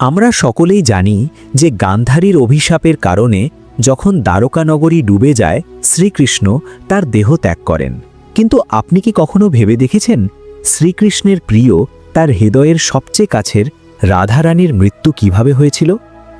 আমরা সকলেই জানি যে গান্ধারীর অভিশাপের কারণে যখন দ্বারকানগরী ডুবে যায় শ্রীকৃষ্ণ তার দেহ ত্যাগ করেন। কিন্তু আপনি কি কখনো ভেবে দেখেছেন শ্রীকৃষ্ণের প্রিয় তার হৃদয়ের সবচেয়ে কাছের রাধারানীর মৃত্যু কিভাবে হয়েছিল?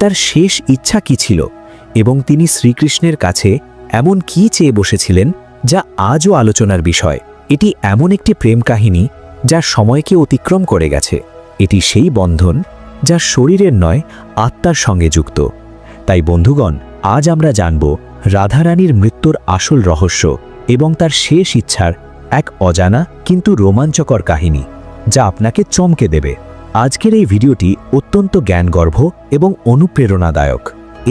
তার শেষ ইচ্ছা কি ছিল এবং তিনি শ্রীকৃষ্ণের কাছে এমন কি চেয়ে বসেছিলেন যা আজও আলোচনার বিষয়? এটি এমন একটি প্রেম কাহিনী যা সময়কে অতিক্রম করে গেছে। এটি সেই বন্ধন যা শরীরের নয় আত্মার সঙ্গে যুক্ত। তাই বন্ধুগণ, আজ আমরা জানব রাধারানীর মৃত্যুর আসল রহস্য এবং তার শেষ ইচ্ছার এক অজানা কিন্তু রোমাঞ্চকর কাহিনী যা আপনাকে চমকে দেবে। আজকের এই ভিডিওটি অত্যন্ত জ্ঞানগর্ভ এবং অনুপ্রেরণাদায়ক।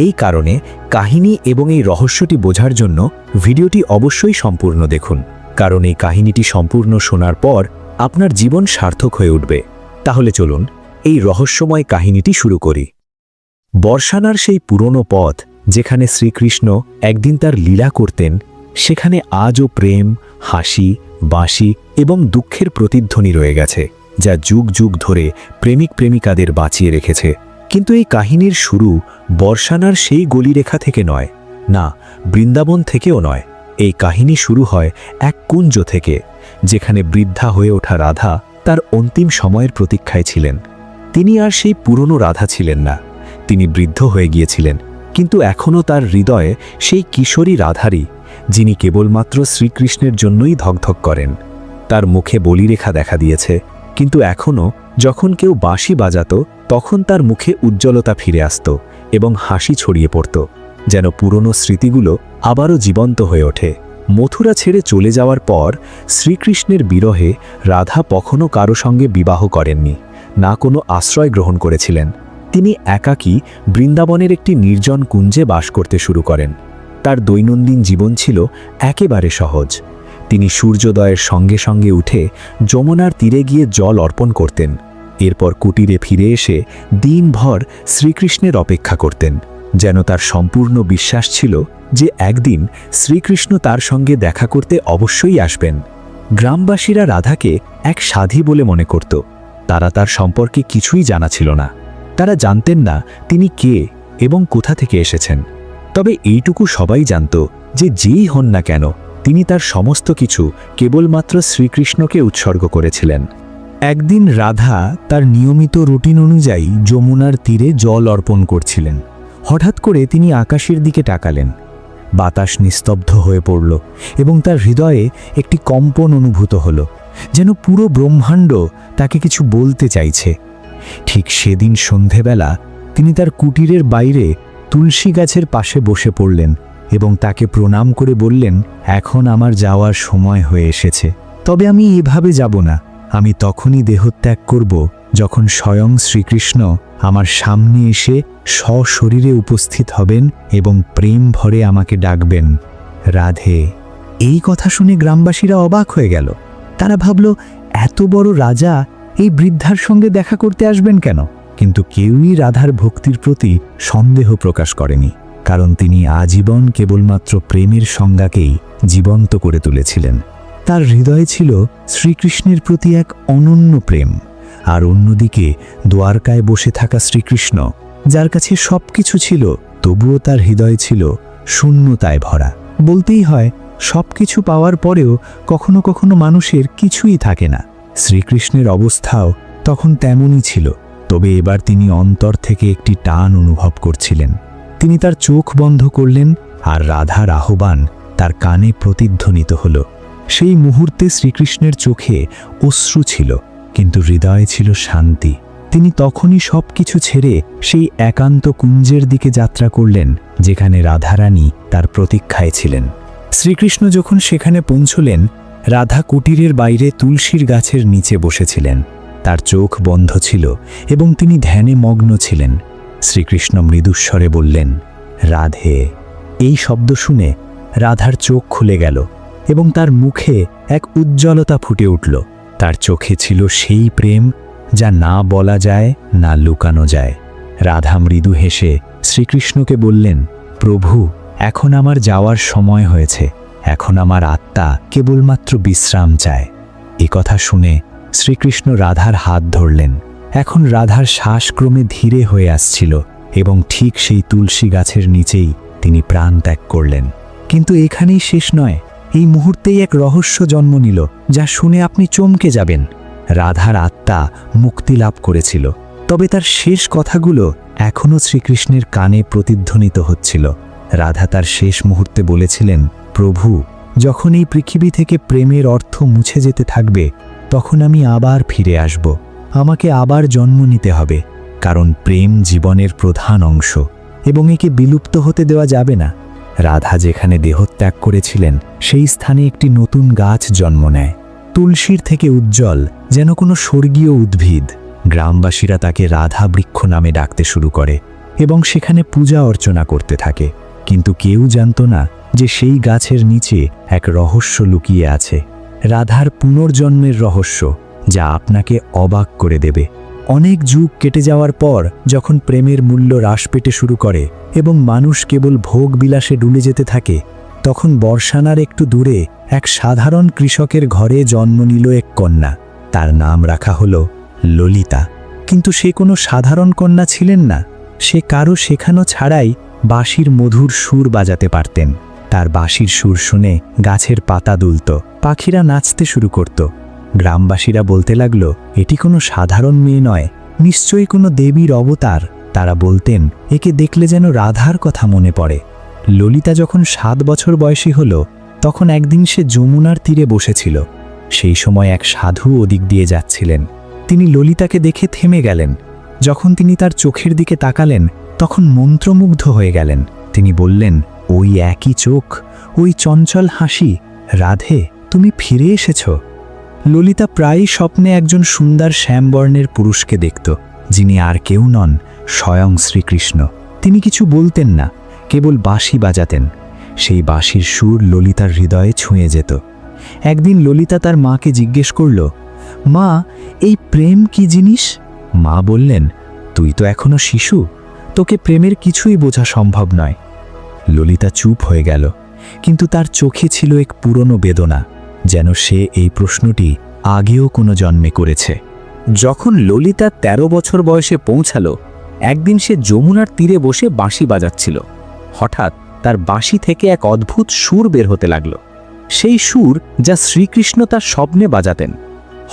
এই কারণে কাহিনী এবং এই রহস্যটি বোঝার জন্য ভিডিওটি অবশ্যই সম্পূর্ণ দেখুন, কারণ এই কাহিনীটি সম্পূর্ণ শোনার পর আপনার জীবন সার্থক হয়ে উঠবে। তাহলে চলুন এই রহস্যময় কাহিনীটি শুরু করি। বর্ষানার সেই পুরনো পথ যেখানে শ্রীকৃষ্ণ একদিন তার লীলা করতেন, সেখানে আজও প্রেম, হাসি, বাঁশি এবং দুঃখের প্রতিধ্বনি রয়ে গেছে, যা যুগ যুগ ধরে প্রেমিক প্রেমিকাদের বাঁচিয়ে রেখেছে। কিন্তু এই কাহিনীর শুরু বর্ষানার সেই গলিরেখা থেকে নয়, না বৃন্দাবন থেকেও নয়। এই কাহিনী শুরু হয় এক কুঞ্জ থেকে, যেখানে বৃদ্ধা হয়ে ওঠা রাধা তার অন্তিম সময়ের প্রতীক্ষায় ছিলেন। তিনি আর সেই পুরনো রাধা ছিলেন না, তিনি বৃদ্ধ হয়ে গিয়েছিলেন, কিন্তু এখনও তার হৃদয়ে সেই কিশোরী রাধারই, যিনি কেবলমাত্র শ্রীকৃষ্ণের জন্যই ধকধক করেন। তার মুখে বলিরেখা দেখা দিয়েছে, কিন্তু এখনও যখন কেউ বাঁশি বাজাত তখন তার মুখে উজ্জ্বলতা ফিরে আসত এবং হাসি ছড়িয়ে পড়ত, যেন পুরনো স্মৃতিগুলো আবারও জীবন্ত হয়ে ওঠে। মথুরা ছেড়ে চলে যাওয়ার পর শ্রীকৃষ্ণের বিরহে রাধা কখনো কারো সঙ্গে বিবাহ করেননি, না কোনো আশ্রয় গ্রহণ করেছিলেন। তিনি একাকী বৃন্দাবনের একটি নির্জন কুঞ্জে বাস করতে শুরু করেন। তার দৈনন্দিন জীবন ছিল একেবারে সহজ। তিনি সূর্যোদয়ের সঙ্গে সঙ্গে উঠে যমুনার তীরে গিয়ে জল অর্পণ করতেন। এরপর কুটিরে ফিরে এসে দিনভর শ্রীকৃষ্ণের অপেক্ষা করতেন, যেন তার সম্পূর্ণ বিশ্বাস ছিল যে একদিন শ্রীকৃষ্ণ তার সঙ্গে দেখা করতে অবশ্যই আসবেন। গ্রামবাসীরা রাধাকে এক সাধী বলে মনে করত। তারা তার সম্পর্কে কিছুই জানা ছিল না। তারা জানতেন না তিনি কে এবং কোথা থেকে এসেছেন। তবে এইটুকু সবাই জানত যে যেই হন না কেন, তিনি তার সমস্ত কিছু কেবলমাত্র শ্রীকৃষ্ণকে উৎসর্গ করেছিলেন। একদিন রাধা তার নিয়মিত রুটিন অনুযায়ী যমুনার তীরে জল অর্পণ করছিলেন। হঠাৎ করে তিনি আকাশের দিকে তাকালেন। বাতাস নিস্তব্ধ হয়ে পড়ল এবং তার হৃদয়ে একটি কম্পন অনুভূত হল, যেন পুরো ব্রহ্মাণ্ড তাকে কিছু বলতে চাইছে। ঠিক সেদিন সন্ধেবেলা তিনি তার কুটিরের বাইরে তুলসী গাছের পাশে বসে পড়লেন এবং তাকে প্রণাম করে বললেন, এখন আমার যাওয়ার সময় হয়ে এসেছে। তবে আমি এভাবে যাব না। আমি তখনই দেহত্যাগ করব যখন স্বয়ং শ্রীকৃষ্ণ আমার সামনে এসে সশরীরে উপস্থিত হবেন এবং প্রেম ভরে আমাকে ডাকবেন, রাধে। এই কথা শুনে গ্রামবাসীরা অবাক হয়ে গেল। তারা ভাবল, এত বড় রাজা এই বৃদ্ধার সঙ্গে দেখা করতে আসবেন কেন? কিন্তু কেউই রাধার ভক্তির প্রতি সন্দেহ প্রকাশ করেনি, কারণ তিনি আজীবন কেবলমাত্র প্রেমের সংজ্ঞাকেই জীবন্ত করে তুলেছিলেন। তার হৃদয়ে ছিল শ্রীকৃষ্ণের প্রতি এক অনন্য প্রেম, আর অন্যদিকে দ্বারকায় বসে থাকা শ্রীকৃষ্ণ, যার কাছে সবকিছু ছিল, তবুও তার হৃদয় ছিল শূন্যতায় ভরা। বলতেই হয়, সবকিছু পাওয়ার পরেও কখনো কখনো মানুষের কিছুই থাকে না। শ্রীকৃষ্ণের অবস্থাও তখন তেমনই ছিল, তবে এবার তিনি অন্তর থেকে একটি টান অনুভব করছিলেন। তিনি তার চোখ বন্ধ করলেন, আর রাধার আহ্বান তার কানে প্রতিধ্বনিত হল। সেই মুহূর্তে শ্রীকৃষ্ণের চোখে অশ্রু ছিল, কিন্তু হৃদয়ে ছিল শান্তি। তিনি তখনই সবকিছু ছেড়ে সেই একান্ত কুঞ্জের দিকে যাত্রা করলেন, যেখানে রাধারানী তার প্রতীক্ষায় ছিলেন। শ্রীকৃষ্ণ যখন সেখানে পৌঁছলেন, রাধা কুটিরের বাইরে তুলসীর গাছের নিচে বসেছিলেন। তার চোখ বন্ধ ছিল এবং তিনি ধ্যানে মগ্ন ছিলেন। শ্রীকৃষ্ণ মৃদুস্বরে বললেন, রাধে। এই শব্দ শুনে রাধার চোখ খুলে গেল এবং তার মুখে এক উজ্জ্বলতা ফুটে উঠল। তার চোখে ছিল সেই প্রেম যা না বলা যায়, না লুকানো যায়। রাধা মৃদু হেসে শ্রীকৃষ্ণকে বললেন, প্রভু, এখন আমার যাওয়ার সময় হয়েছে। এখন আমার আত্মা কেবলমাত্র বিশ্রাম চায়। এ কথা শুনে শ্রীকৃষ্ণ রাধার হাত ধরলেন এখন রাধার শ্বাস ক্রমে ধীরে হয়ে আসছিল এবং ঠিক সেই তুলসী গাছের নিচেই তিনি প্রাণ ত্যাগ করলেন। কিন্তু এখানেই শেষ নয়, এই মুহূর্তেই এক রহস্য জন্ম নিল যা শুনে আপনি চমকে যাবেন। রাধার আত্মা মুক্তি লাভ করেছিল, তবে তার শেষ কথাগুলো এখনও শ্রীকৃষ্ণের কানে প্রতিধ্বনিত হচ্ছিল। রাধা তার শেষ মুহূর্তে বলেছিলেন, প্রভু, যখন এই পৃথিবী থেকে প্রেমের অর্থ মুছে যেতে থাকবে, তখন আমি আবার ফিরে আসব। আমাকে আবার জন্ম নিতে হবে, কারণ প্রেম জীবনের প্রধান অংশ এবং একে বিলুপ্ত হতে দেওয়া যাবে না। রাধা যেখানে দেহত্যাগ করেছিলেন সেই স্থানে একটি নতুন গাছ জন্ম নেয়, তুলসীর থেকে উজ্জ্বল, যেন কোনো স্বর্গীয় উদ্ভিদ। গ্রামবাসীরা তাকে রাধা বৃক্ষ নামে ডাকতে শুরু করে এবং সেখানে পূজা অর্চনা করতে থাকে। কিন্তু কেউ জানত না যে সেই গাছের নিচে এক রহস্য লুকিয়ে আছে, রাধার পুনর্জন্মের রহস্য, যা আপনাকে অবাক করে দেবে। অনেক যুগ কেটে যাওয়ার পর যখন প্রেমের মূল্য হ্রাস পেতে শুরু করে এবং মানুষ কেবল ভোগ বিলাসে ডুবে যেতে থাকে, তখন বর্ষানার একটু দূরে এক সাধারণ কৃষকের ঘরে জন্ম নিল এক কন্যা। তার নাম রাখা হলো ললিতা। কিন্তু সে কোনো সাধারণ কন্যা ছিলেন না। সে কারো শেখানো ছাড়াই বাঁশির মধুর সুর বাজাতে পারতেন। তার বাঁশির সুর শুনে গাছের পাতা দুলত, পাখিরা নাচতে শুরু করত। গ্রামবাসীরা বলতে লাগলো, এটি কোনো সাধারণ মেয়ে নয়, নিশ্চয়ই কোনো দেবীর অবতার। তারা বলতেন, একে দেখলে যেন রাধার কথা মনে পড়ে। ললিতা যখন 7 বছর বয়সী হল, তখন একদিন সে যমুনার তীরে বসেছিল। সেই সময় এক সাধু ওদিক দিয়ে যাচ্ছিলেন। তিনি ললিতাকে দেখে থেমে গেলেন। যখন তিনি তার চোখের দিকে তাকালেন, তখন মন্ত্রমুগ্ধ হয়ে গেলেন। তিনি বললেন, ওই একই চোখ, ওই চঞ্চল হাসি, রাধে, তুমি ফিরে এসেছ। ললিতা প্রায়ই স্বপ্নে একজন সুন্দর শ্যামবর্ণের পুরুষকে দেখত, যিনি আর কেউ নন, স্বয়ং শ্রীকৃষ্ণ। তিনি কিছু বলতেন না, কেবল বাঁশি বাজাতেন। সেই বাঁশির সুর ললিতার হৃদয়ে ছুঁয়ে যেত। একদিন ললিতা তার মাকে জিজ্ঞেস করল, মা, এই প্রেম কি জিনিস? মা বললেন, তুই তো এখনো শিশু, তোকে প্রেমের কিছুই বোঝা সম্ভব নয়। ললিতা চুপ হয়ে গেল, কিন্তু তার চোখে ছিল এক পুরনো বেদনা, যেন সে এই প্রশ্নটি আগেও কোনো জন্মে করেছে। যখন ললিতা 13 বছর বয়সে পৌঁছাল, একদিন সে যমুনার তীরে বসে বাঁশি বাজাচ্ছিল। হঠাৎ তার বাঁশি থেকে এক অদ্ভুত সুর বের হতে লাগল, সেই সুর যা শ্রীকৃষ্ণ তার স্বপ্নে বাজাতেন।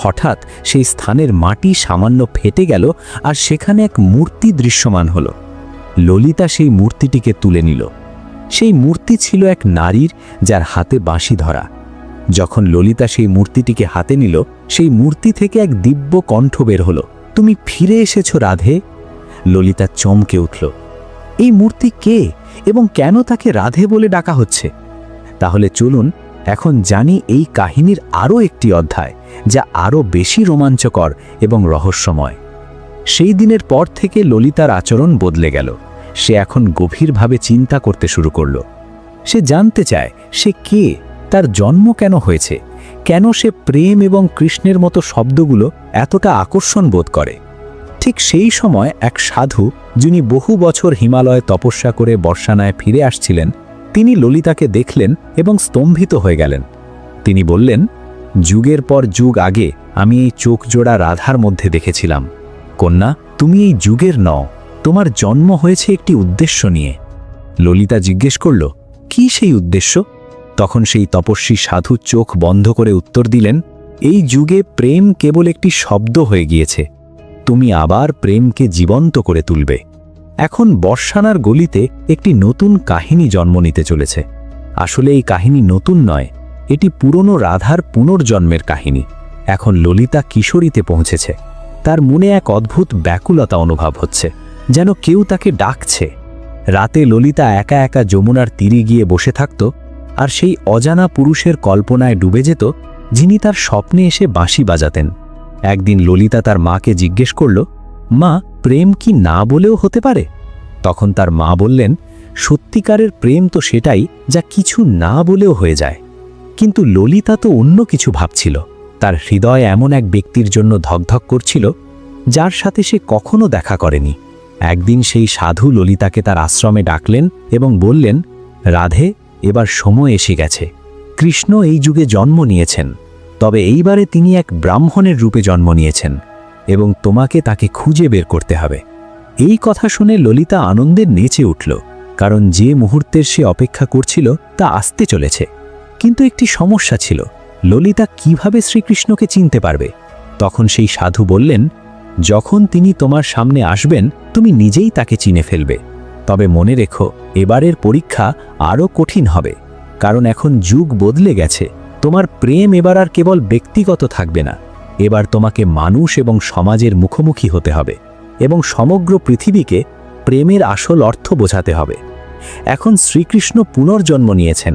হঠাৎ সেই স্থানের মাটি সামান্য ফেটে গেল আর সেখানে এক মূর্তি দৃশ্যমান হল। ললিতা সেই মূর্তিটিকে তুলে নিল। সেই মূর্তি ছিল এক নারীর, যার হাতে বাঁশি ধরা। যখন ললিতা সেই মূর্তিটিকে হাতে নিল, সেই মূর্তি থেকে এক দিব্য কণ্ঠ বের হল, তুমি ফিরে এসেছ রাধে। ললিতা চমকে উঠল। এই মূর্তি কে এবং কেন তাকে রাধে বলে ডাকা হচ্ছে? তাহলে চলুন এখন জানি এই কাহিনীর আরও একটি অধ্যায়, যা আরও বেশি রোমাঞ্চকর এবং রহস্যময়। সেই দিনের পর থেকে ললিতার আচরণ বদলে গেল। সে এখন গভীরভাবে চিন্তা করতে শুরু করল। সে জানতে চায় সে কে, তার জন্ম কেন হয়েছে, কেন সে প্রেম এবং কৃষ্ণের মতো শব্দগুলো এতটা আকর্ষণ বোধ করে। ঠিক সেই সময় এক সাধু, যিনি বহু বছর হিমালয়ে তপস্যা করে বর্ষানায় ফিরে আসছিলেন, তিনি ললিতাকে দেখলেন এবং স্তম্ভিত হয়ে গেলেন। তিনি বললেন, যুগের পর যুগ আগে আমি এই চোখ জোড়া রাধার মধ্যে দেখেছিলাম। কন্যা, তুমি এই যুগের নও, তোমার জন্ম হয়েছে একটি উদ্দেশ্য নিয়ে। ললিতা জিজ্ঞেস করল, কি সেই উদ্দেশ্য? তখন সেই তপস্বী সাধু চোখ বন্ধ করে উত্তর দিলেন, এই যুগে প্রেম কেবল একটি শব্দ হয়ে গিয়েছে, তুমি আবার প্রেমকে জীবন্ত করে তুলবে। এখন বর্ষানার গলিতে একটি নতুন কাহিনী জন্ম নিতে চলেছে। আসলে এই কাহিনী নতুন নয়, এটি পুরনো রাধার পুনর্জন্মের কাহিনী। এখন ললিতা কিশোরীতে পৌঁছেছে। তার মনে এক অদ্ভুত ব্যাকুলতা অনুভব হচ্ছে, যেন কেউ তাকে ডাকছে। রাতে ললিতা একা একা যমুনার তীরে গিয়ে বসে থাকত আর সেই অজানা পুরুষের কল্পনায় ডুবে যেত, যিনি তার স্বপ্নে এসে বাঁশি বাজাতেন। একদিন ললিতা তার মাকে জিজ্ঞেস করল, মা, প্রেম কি না বলেও হতে পারে? তখন তার মা বললেন, সত্যিকারের প্রেম তো সেটাই যা কিছু না বলেও হয়ে যায়। কিন্তু ললিতা তো অন্য কিছু ভাবছিল। তার হৃদয় এমন এক ব্যক্তির জন্য ধকধক করছিল, যার সাথে সে কখনো দেখা করেনি। একদিন সেই সাধু ললিতাকে তার আশ্রমে ডাকলেন এবং বললেন, রাধে, এবার সময় এসে গেছে। কৃষ্ণ এই যুগে জন্ম নিয়েছেন, তবে এইবারে তিনি এক ব্রাহ্মণের রূপে জন্ম নিয়েছেন এবং তোমাকে তাকে খুঁজে বের করতে হবে। এই কথা শুনে ললিতা আনন্দে নেচে উঠল, কারণ যে মুহূর্তের সে অপেক্ষা করছিল তা আসতে চলেছে। কিন্তু একটি সমস্যা ছিল, ললিতা কিভাবে শ্রীকৃষ্ণকে চিনতে পারবে? তখন সেই সাধু বললেন, যখন তিনি তোমার সামনে আসবেন তুমি নিজেই তাকে চিনে ফেলবে। তবে মনে রেখো, এবারের পরীক্ষা আরও কঠিন হবে, কারণ এখন যুগ বদলে গেছে। তোমার প্রেম এবার আর কেবল ব্যক্তিগত থাকবে না, এবার তোমাকে মানুষ এবং সমাজের মুখোমুখি হতে হবে এবং সমগ্র পৃথিবীকে প্রেমের আসল অর্থ বোঝাতে হবে। এখন শ্রীকৃষ্ণ পুনর্জন্ম নিয়েছেন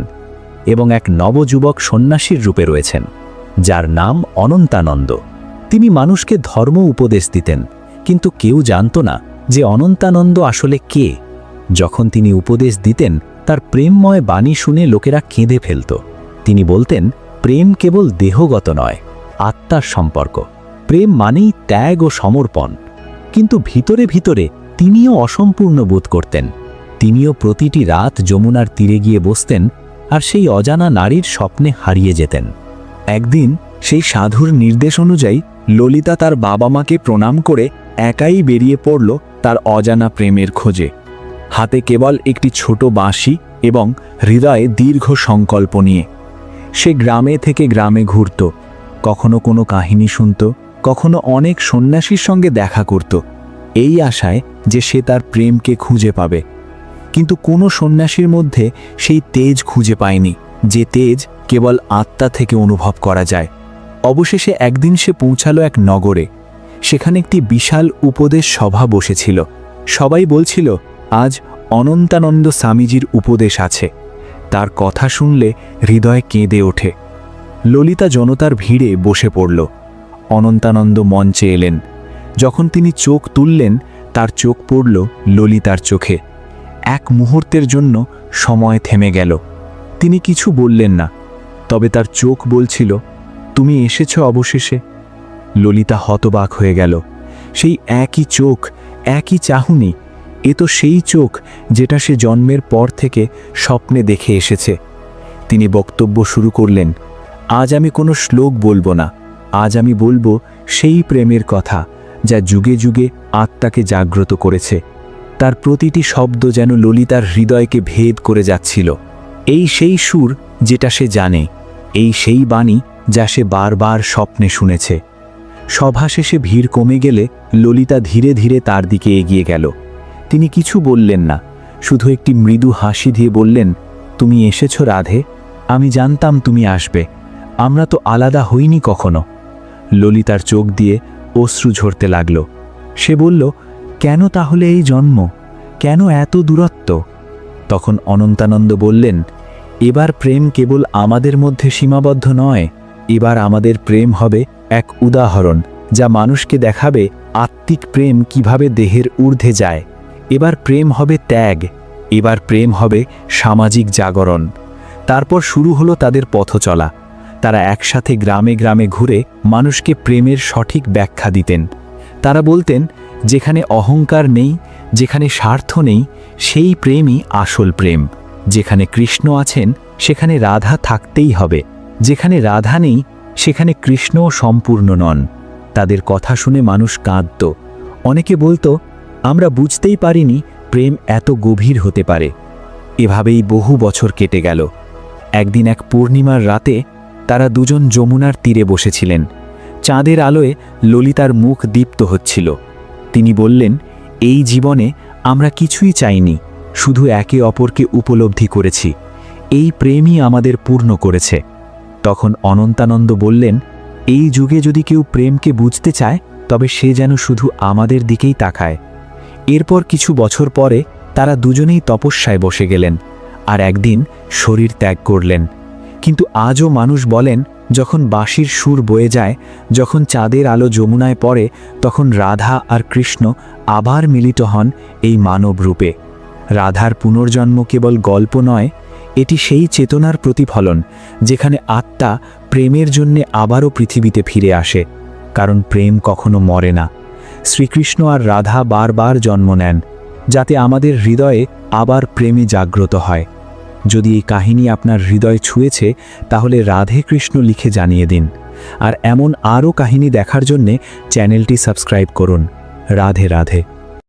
এবং এক নবযুবক সন্ন্যাসীর রূপে রয়েছেন, যার নাম অনন্তানন্দ। তিনি মানুষকে ধর্ম উপদেশ দিতেন, কিন্তু কেউ জানত না যে অনন্তানন্দ আসলে কে। যখন তিনি উপদেশ দিতেন, তার প্রেমময় বাণী শুনে লোকেরা কেঁদে ফেলত। তিনি বলতেন, প্রেম কেবল দেহগত নয়, আত্মার সম্পর্ক। প্রেম মানেই ত্যাগ ও সমর্পণ। কিন্তু ভিতরে ভিতরে তিনিও অসম্পূর্ণ বোধ করতেন। তিনিও প্রতিটি রাত যমুনার তীরে গিয়ে বসতেন আর সেই অজানা নারীর স্বপ্নে হারিয়ে যেতেন। একদিন সেই সাধুর নির্দেশ অনুযায়ী ললিতা তার বাবা মাকে প্রণাম করে একাই বেরিয়ে পড়ল তার অজানা প্রেমের খোঁজে। হাতে কেবল একটি ছোট বাঁশি এবং হৃদয়ে দীর্ঘ সংকল্প নিয়ে সে গ্রামে থেকে গ্রামে ঘুরত। কখনো কোনো কাহিনী শুনত, কখনো অনেক সন্ন্যাসীর সঙ্গে দেখা করত, এই আশায় যে সে তার প্রেমকে খুঁজে পাবে। কিন্তু কোনো সন্ন্যাসীর মধ্যে সেই তেজ খুঁজে পায়নি, যে তেজ কেবল আত্মা থেকে অনুভব করা যায়। অবশেষে একদিন সে পৌঁছালো এক নগরে। সেখানে একটি বিশাল উপদেশ সভা বসেছিল। সবাই বলছিল, আজ অনন্তানন্দ স্বামীজির উপদেশ আছে। তার কথা শুনলে হৃদয় কেঁদে ওঠে। ললিতা জনতার ভিড়ে বসে পড়ল। অনন্তানন্দ মঞ্চে এলেন। যখন তিনি চোখ তুললেন, তার চোখ পড়ল ললিতার চোখে। এক মুহূর্তের জন্য সময় থেমে গেল। তিনি কিছু বললেন না, তবে তার চোখ বলছিল, তুমি এসেছ অবশেষে। ললিতা হতবাক হয়ে গেল। সেই একই চোখ, একই চাহনি, এ তো সেই চোখ যেটা সে জন্মের পর থেকে স্বপ্নে দেখে এসেছে। তিনি বক্তব্য শুরু করলেন, আজ আমি কোনো শ্লোক বলবো না, আজ আমি বলবো সেই প্রেমের কথা যা যুগে যুগে আত্মাকে জাগ্রত করেছে। তার প্রতিটি শব্দ যেন ললিতার হৃদয়কে ভেদ করে যাচ্ছিল। এই সেই সুর যেটা সে জানে, এই সেই বাণী যা সে বারবার স্বপ্নে শুনেছে। সভা শেষে ভিড় কমে গেলে ললিতা ধীরে ধীরে তার দিকে এগিয়ে গেল। তিনি কিছু বললেন না, শুধু একটি মৃদু হাসি দিয়ে বললেন, তুমি এসেছ রাধে, আমি জানতাম তুমি আসবে, আমরা তো আলাদা হইনি কখনো। ললিতার চোখ দিয়ে অশ্রু ঝরতে লাগল। সে বলল, কেন তাহলে এই জন্ম, কেন এত দূরত্ব? তখন অনন্তানন্দ বললেন, এবার প্রেম কেবল আমাদের মধ্যে সীমাবদ্ধ নয়, এবার আমাদের প্রেম হবে এক উদাহরণ যা মানুষকে দেখাবে আত্মিক প্রেম কিভাবে দেহের ঊর্ধ্বে যায়। এবার প্রেম হবে ত্যাগ, এবার প্রেম হবে সামাজিক জাগরণ। তারপর শুরু হলো তাদের পথ চলা। তারা একসাথে গ্রামে গ্রামে ঘুরে মানুষকে প্রেমের সঠিক ব্যাখ্যা দিতেন। তারা বলতেন, যেখানে অহংকার নেই, যেখানে স্বার্থ নেই, সেই প্রেমই আসল প্রেম। যেখানে কৃষ্ণ আছেন সেখানে রাধা থাকতেই হবে, যেখানে রাধা নেই সেখানে কৃষ্ণও সম্পূর্ণ নন। তাদের কথা শুনে মানুষ কাঁদত। অনেকে বলতো, আমরা বুঝতেই পারিনি প্রেম এত গভীর হতে পারে। এভাবেই বহু বছর কেটে গেল। একদিন এক পূর্ণিমার রাতে তারা দুজন যমুনার তীরে বসেছিলেন। চাঁদের আলোয় ললিতার মুখ দীপ্ত হচ্ছিল। তিনি বললেন, এই জীবনে আমরা কিছুই চাইনি, শুধু একে অপরকে উপলব্ধি করেছি। এই প্রেমই আমাদের পূর্ণ করেছে। তখন অনন্তানন্দ বললেন, এই যুগে যদি কেউ প্রেমকে বুঝতে চায় তবে সে যেন শুধু আমাদের দিকেই তাকায়। এরপর কিছু বছর পরে তারা দুজনেই তপস্যায় বসে গেলেন আর একদিন শরীর ত্যাগ করলেন। কিন্তু আজও মানুষ বলেন, যখন বাঁশির সুর বয়ে যায়, যখন চাঁদের আলো যমুনায় পড়ে, তখন রাধা আর কৃষ্ণ আবার মিলিত হন এই মানব রূপে। রাধার পুনর্জন্ম কেবল গল্প নয়, এটি সেই চেতনার প্রতিফলন যেখানে আত্মা প্রেমের জন্যে আবারও পৃথিবীতে ফিরে আসে। কারণ প্রেম কখনো মরে না। শ্রীকৃষ্ণ আর রাধা বারবার জন্ম নেন যাতে আমাদের হৃদয়ে আবার প্রেমে জাগ্রত হয়। যদি এই কাহিনী আপনার হৃদয় ছুঁয়েছে তাহলে রাধে কৃষ্ণ লিখে জানিয়ে দিন। আর এমন আরও কাহিনী দেখার জন্যে চ্যানেলটি সাবস্ক্রাইব করুন। রাধে রাধে।